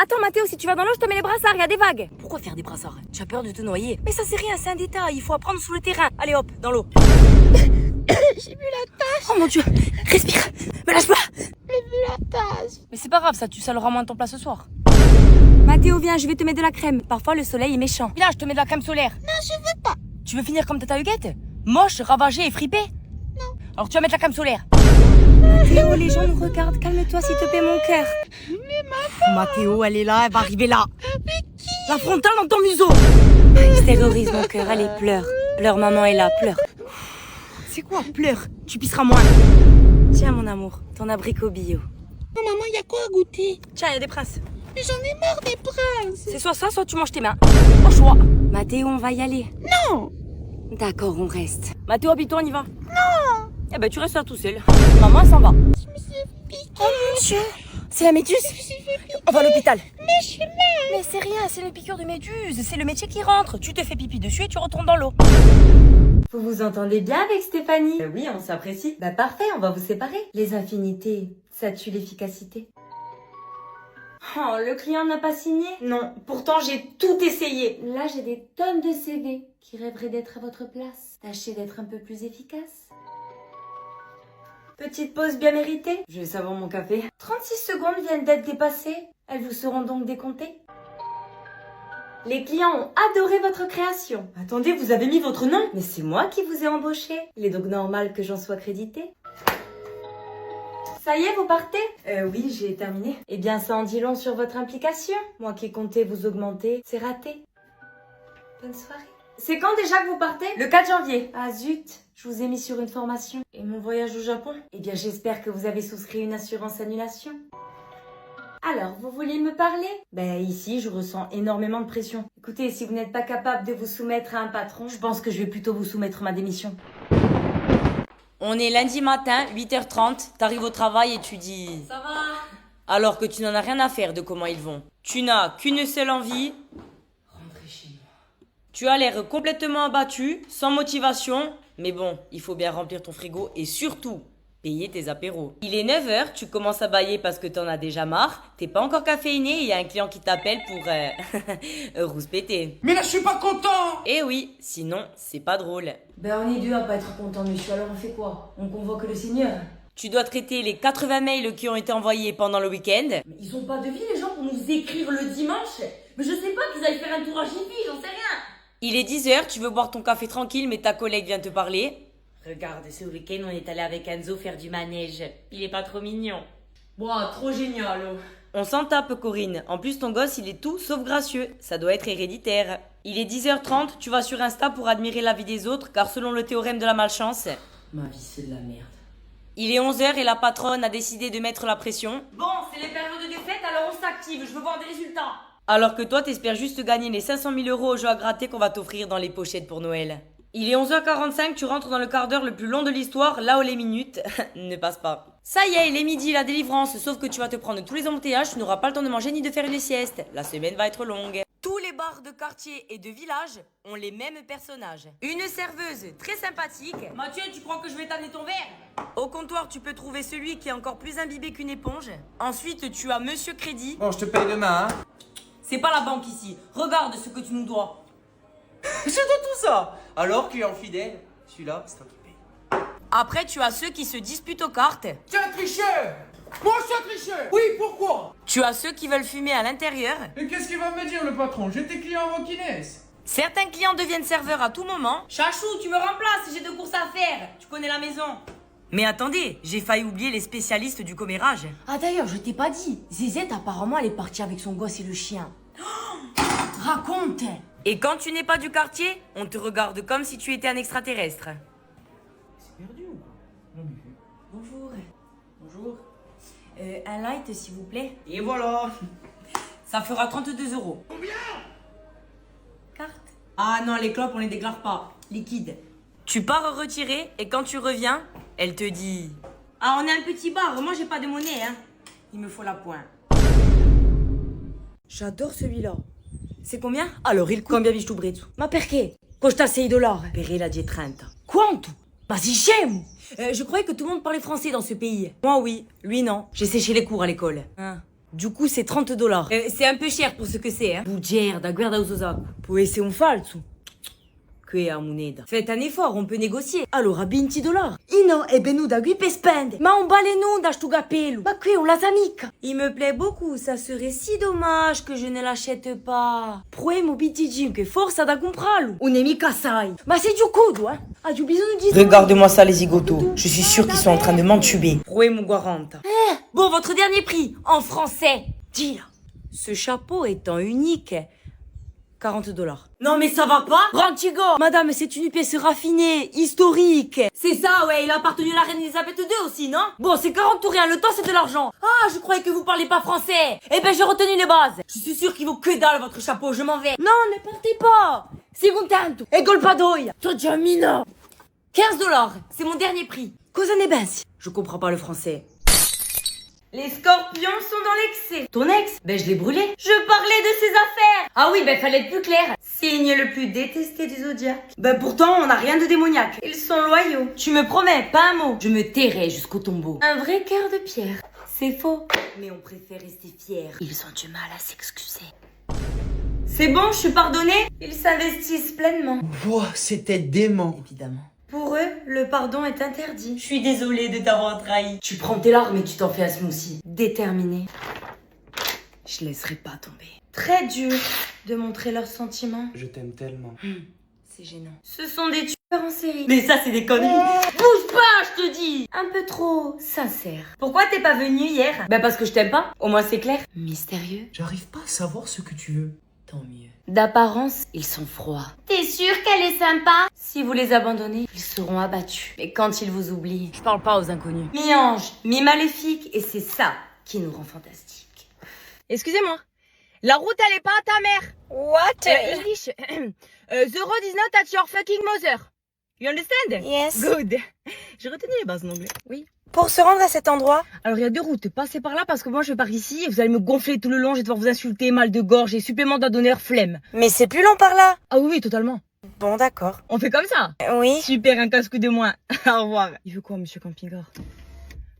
Attends Mathéo, si tu vas dans l'eau, je te mets les brassards, il y a des vagues. Pourquoi faire des brassards? Tu as peur de te noyer? Mais ça c'est rien, c'est un détail, il faut apprendre sous le terrain. Allez hop, dans l'eau. J'ai vu la tache. Oh mon dieu, respire, me lâche pas. J'ai vu la tache. Mais c'est pas grave, ça l'aura moins de ton plat ce soir. Mathéo, viens, je vais te mettre de la crème. Parfois le soleil est méchant. Viens, je te mets de la crème solaire. Non, je veux pas. Tu veux finir comme Tata Huguette? Moche, ravagée et fripée? Non. Alors tu vas mettre la crème solaire. Mathéo, les gens nous regardent, calme-toi s'il te plaît mon cœur. Mais maman. Mathéo, elle est là, elle va arriver là. Mais qui? La frontale dans ton museau. Il terrorise mon cœur, allez, pleure. Pleure, maman est là, pleure. C'est quoi, pleure? Tu pisseras moins. Tiens, mon amour, ton abricot bio. Non, maman, y a quoi à goûter? Tiens, il y a des princes. Mais j'en ai marre des princes. C'est soit ça, soit tu manges tes mains. Au choix. Mathéo, on va y aller. Non. D'accord, on reste. Mathéo, habille-toi, on y va. Non. Eh ben, tu restes là tout seul. Maman, elle s'en va. Je me suis piqué. Oh mon dieu, c'est la méduse. Je me suis fait piquer. On va à l'hôpital. Mais je suis mal. Mais c'est rien, c'est une piqûre de méduse. C'est le métier qui rentre. Tu te fais pipi dessus et tu retournes dans l'eau. Vous vous entendez bien avec Stéphanie? Oui, on s'apprécie. Bah parfait, on va vous séparer. Les infinités, ça tue l'efficacité. Oh, le client n'a pas signé? Non, pourtant j'ai tout essayé. Là, j'ai des tonnes de CV qui rêveraient d'être à votre place. Tâchez d'être un peu plus efficace. Petite pause bien méritée. Je vais savoir mon café. 36 secondes viennent d'être dépassées. Elles vous seront donc décomptées. Les clients ont adoré votre création. Attendez, vous avez mis votre nom? Mais c'est moi qui vous ai embauché. Il est donc normal que j'en sois crédité. Ça y est, vous partez? Oui, j'ai terminé. Eh bien, ça en dit long sur votre implication. Moi qui comptais vous augmenter, c'est raté. Bonne soirée. C'est quand déjà que vous partez? Le 4 janvier. Ah zut, je vous ai mis sur une formation. Et mon voyage au Japon? Eh bien, j'espère que vous avez souscrit une assurance annulation. Alors, vous vouliez me parler? Ben ici, je ressens énormément de pression. Écoutez, si vous n'êtes pas capable de vous soumettre à un patron, je pense que je vais plutôt vous soumettre ma démission. On est lundi matin, 8h30, t'arrives au travail et tu dis... Ça va? Alors que tu n'en as rien à faire de comment ils vont. Tu n'as qu'une seule envie... Rentrez chez moi. Tu as l'air complètement abattu, sans motivation... Mais bon, il faut bien remplir ton frigo et surtout... payer tes apéros. Il est 9h, tu commences à bâiller parce que t'en as déjà marre, t'es pas encore caféiné et il y a un client qui t'appelle pour rouspéter. Mais là, je suis pas content. Eh oui, sinon, c'est pas drôle. Ben on est deux à pas être contents, monsieur, alors on fait quoi? On convoque le seigneur? Tu dois traiter les 80 mails qui ont été envoyés pendant le week-end. Mais ils ont pas de vie, les gens, pour nous écrire le dimanche? Mais je sais pas qu'ils aillent faire un tour à Jiffy, j'en sais rien. Il est 10h, tu veux boire ton café tranquille mais ta collègue vient te parler. Regarde, ce week-end, on est allé avec Enzo faire du manège. Il est pas trop mignon. Wow, trop génial. On s'en tape, Corinne. En plus, ton gosse, il est tout sauf gracieux. Ça doit être héréditaire. Il est 10h30, tu vas sur Insta pour admirer la vie des autres, car selon le théorème de la malchance... Ma vie, c'est de la merde. Il est 11h et la patronne a décidé de mettre la pression. Bon, c'est les périodes de défaite, alors on s'active, je veux voir des résultats. Alors que toi, t'espères juste gagner les 500 000 € au jeu à gratter qu'on va t'offrir dans les pochettes pour Noël. Il est 11h45, tu rentres dans le quart d'heure le plus long de l'histoire, là où les minutes ne passent pas. Ça y est, il est midi, la délivrance, sauf que tu vas te prendre tous les embouteillages, tu n'auras pas le temps de manger ni de faire une sieste. La semaine va être longue. Tous les bars de quartier et de village ont les mêmes personnages. Une serveuse très sympathique. Mathieu, tu crois que je vais t'amener ton verre? Au comptoir, tu peux trouver celui qui est encore plus imbibé qu'une éponge. Ensuite, tu as Monsieur Crédit. Bon, je te paye demain, hein. C'est pas la banque ici, regarde ce que tu nous dois. Je dois tout ça. Alors, client fidèle, celui-là, c'est toi qui paye. Après, tu as ceux qui se disputent aux cartes. Tu es un tricheur. Moi, je suis un tricheur. Oui, pourquoi? Tu as ceux qui veulent fumer à l'intérieur. Mais qu'est-ce qu'il va me dire, le patron? J'étais client avant qu'il naisse. Certains clients deviennent serveurs à tout moment. Chachou, tu me remplaces, j'ai de courses à faire. Tu connais la maison. Mais attendez, j'ai failli oublier les spécialistes du commérage. Ah d'ailleurs, je t'ai pas dit. Zézette, apparemment, elle est partie avec son gosse et le chien. Oh, raconte. Et quand tu n'es pas du quartier, on te regarde comme si tu étais un extraterrestre. C'est perdu ou quoi? Non, mais... Bonjour. Bonjour. Un light, s'il vous plaît. Et voilà. Ça fera 32 €. Combien? Carte. Ah non, les clopes, on les déclare pas. Liquide. Tu pars retirer et quand tu reviens, elle te dit... Ah, on est un petit bar, moi j'ai pas de monnaie, hein. Il me faut la pointe. J'adore celui-là. C'est combien? Alors, il coûte combien biche tu brezzo? Ma perché? Costa $6. Per la die 30. Quanto? Ma si scemo! Je croyais que tout le monde parlait français dans ce pays. Moi oui, lui non. J'ai séché les cours à l'école. Ah. Du coup, c'est 30 $. C'est un peu cher pour ce que c'est, hein. Bugiarda, guarda uso sacco. Può essere un falso. Qui è moneda. Faites un effort, on peut négocier. Allora, 20 $. Ino è venuta qui per spendere. Ma un baleno da sto capello. Ma qui on l'a amica. Il me plaît beaucoup, ça serait si dommage que je ne l'achète pas. Proemo BTG, che forza da comprarlo. Un mica sai. Ma sei giocoso, hein? Ah, tu bisogno di... Regarde-moi ça, les zigotos. Je suis sûre qu'ils sont en train de m'entuber. Proemo 40. Bon, votre dernier prix, en français. Dis-le. Ce chapeau étant unique... 40 $. Non mais ça va pas? Rantigo! Madame, c'est une pièce raffinée, historique. C'est ça, ouais, il a appartenu à la reine Elisabeth II aussi, non? Bon, c'est 40 ou rien, le temps c'est de l'argent. Ah, je croyais que vous parliez pas français. Eh ben, j'ai retenu les bases. Je suis sûre qu'il vaut que dalle votre chapeau, je m'en vais. Non, ne partez pas. C'est contento. E colpa d'oia. Giamina. 15 $, c'est mon dernier prix. Cosa ne pensi? Je comprends pas le français. Les scorpions sont dans l'excès. Ton ex? Ben je l'ai brûlé. Je parlais de ses affaires. Ah oui, ben fallait être plus clair. Signe le plus détesté du zodiaque. Ben pourtant, on n'a rien de démoniaque. Ils sont loyaux. Tu me promets, pas un mot. Je me tairai jusqu'au tombeau. Un vrai cœur de pierre. C'est faux. Mais on préfère rester fiers. Ils ont du mal à s'excuser. C'est bon, je suis pardonnée. Ils s'investissent pleinement. Wow, c'était dément. Évidemment. Pour eux, le pardon est interdit. Je suis désolée de t'avoir trahi. Tu prends tes larmes et tu t'en fais un smoothie. Déterminée. Je laisserai pas tomber. Très dur de montrer leurs sentiments. Je t'aime tellement. C'est gênant. Ce sont des tueurs en série. Mais ça, c'est des conneries. Bouge pas, je te dis. Un peu trop sincère. Pourquoi t'es pas venu hier? Bah parce que je t'aime pas. Au moins c'est clair. Mystérieux. J'arrive pas à savoir ce que tu veux. Tant mieux. D'apparence, ils sont froids. T'es sûre qu'elle est sympa? Si vous les abandonnez, ils seront abattus. Mais quand ils vous oublient, je parle pas aux inconnus. Mi-ange, mi-maléfique, et c'est ça qui nous rend fantastiques. Excusez-moi. La route, elle est pas à ta mère. What? English. The road is not at your fucking mother. You understand? Yes. Good. J'ai retenu les bases en anglais. Oui. Pour se rendre à cet endroit? Alors il y a deux routes, passez par là parce que moi je vais par ici et vous allez me gonfler tout le long, je vais devoir vous insulter, mal de gorge et supplément d'adonneur, flemme. Mais c'est plus long par là. Ah oui, totalement. Bon, d'accord. On fait comme ça? Oui. Super, un casse-cou de moins. Au revoir. Il veut quoi, monsieur Campingard?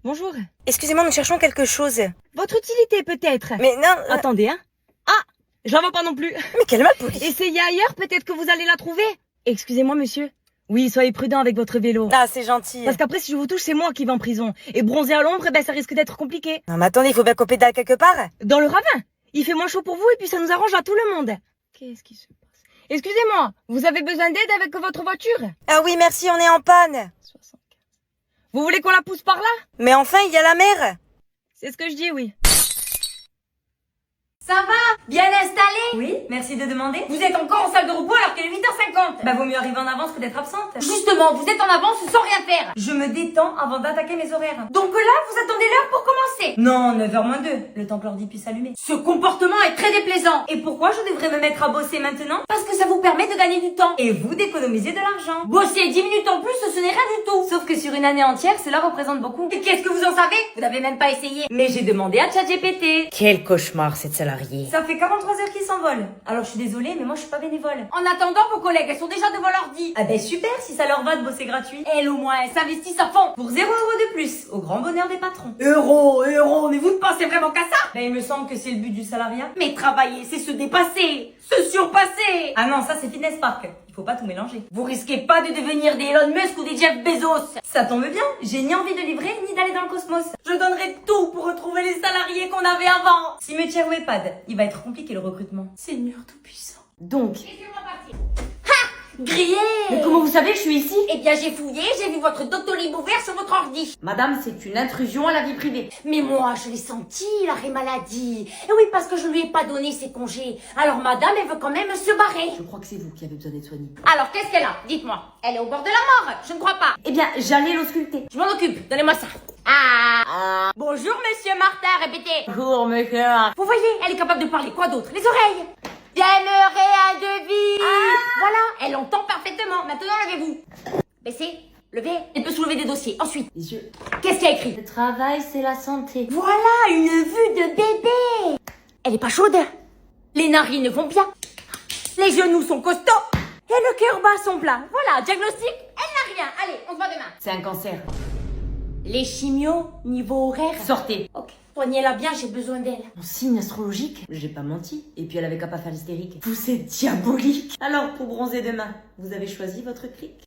Bonjour. Excusez-moi, nous cherchons quelque chose. Votre utilité peut-être? Mais non. Attendez, hein. Ah, je la vois pas non plus. Mais quelle malpoli. Essayez ailleurs, peut-être que vous allez la trouver. Excusez-moi, monsieur. Oui, soyez prudent avec votre vélo. Ah, c'est gentil. Parce qu'après, si je vous touche, c'est moi qui vais en prison. Et bronzer à l'ombre, ben, ça risque d'être compliqué. Non, mais attendez, il faut bien qu'on pédale quelque part. Dans le ravin. Il fait moins chaud pour vous et puis ça nous arrange à tout le monde. Qu'est-ce qui se passe? Excusez-moi, vous avez besoin d'aide avec votre voiture? Ah oui, merci, on est en panne. 75. Vous voulez qu'on la pousse par là? Mais enfin, il y a la mer. C'est ce que je dis, oui. Ça va? Bien installé? Oui, merci de demander. Vous êtes encore en salle de repos alors qu'il est 8h50. Bah vaut mieux arriver en avance que d'être absente. Justement, vous êtes en avance sans rien faire. Je me détends avant d'attaquer mes horaires. Donc là, vous attendez l'heure pour commencer? Non, 9h moins 2, le temps que l'ordi puisse s'allumer. Ce comportement est très déplaisant. Et pourquoi je devrais me mettre à bosser maintenant? Parce que ça vous permet de gagner du temps. Et vous d'économiser de l'argent. Bosser 10 minutes en plus, ce n'est rien du tout. Sauf que sur une année entière, cela représente beaucoup. Et qu'est-ce que vous en savez? Vous n'avez même pas essayé. Mais j'ai demandé à ChatGPT. Quel cauchemar, cette salariée. Ça fait 43 heures qu'ils s'envolent. Alors je suis désolée, mais moi je suis pas bénévole. En attendant, vos collègues, elles sont déjà devant l'ordi. Ah ben super, si ça leur va de bosser gratuit. Elles au moins, elles s'investissent à fond. Pour 0 € de plus, au grand bonheur des patrons. Euro, mais vous ne pensez vraiment qu'à ça? Ben il me semble que c'est le but du salariat. Mais travailler, c'est se dépasser, se surpasser. Ah non, ça c'est Fitness Park. Il faut pas tout mélanger. Vous risquez pas de devenir des Elon Musk ou des Jeff Bezos. Ça tombe bien, j'ai ni envie de livrer, ni d'aller dans le cosmos. Je donnerai tout pour retrouver les salariés qu'on avait avant. Cimetière ou EHPAD, il va être compliqué le recrutement. Seigneur tout-puissant. Donc... Grillé! Mais comment vous savez que je suis ici? Eh bien j'ai fouillé, j'ai vu votre Doctolib ouvert sur votre ordi. Madame, c'est une intrusion à la vie privée. Mais moi, je l'ai senti, l'arrêt maladie. Et oui, parce que je lui ai pas donné ses congés. Alors madame, elle veut quand même se barrer. Je crois que c'est vous qui avez besoin d'être soignée. Alors, qu'est-ce qu'elle a? Dites-moi. Elle est au bord de la mort? Je ne crois pas. Eh bien, j'allais l'ausculter. Je m'en occupe, donnez-moi ça. Bonjour monsieur Martin, répétez. Bonjour monsieur. Vous voyez, elle est capable de parler. Quoi d'autre? Les oreilles. J'aimerais un devis. Voilà, elle entend parfaitement. Maintenant, levez-vous. Baissez, levez. Elle peut soulever des dossiers. Ensuite, les yeux. Qu'est-ce qu'il y a écrit? Le travail, c'est la santé. Voilà, une vue de bébé. Elle est pas chaude. Les narines vont bien. Les genoux sont costauds. Et le cœur bat son plat. Voilà, diagnostic, elle n'a rien. Allez, on se voit demain. C'est un cancer. Les chimios, niveau horaire. Sortez. Ok. Soignez-la bien, j'ai besoin d'elle. Mon signe astrologique? J'ai pas menti. Et puis elle avait qu'à pas faire l'hystérique. Vous êtes diabolique. Alors, pour bronzer demain, vous avez choisi votre cric?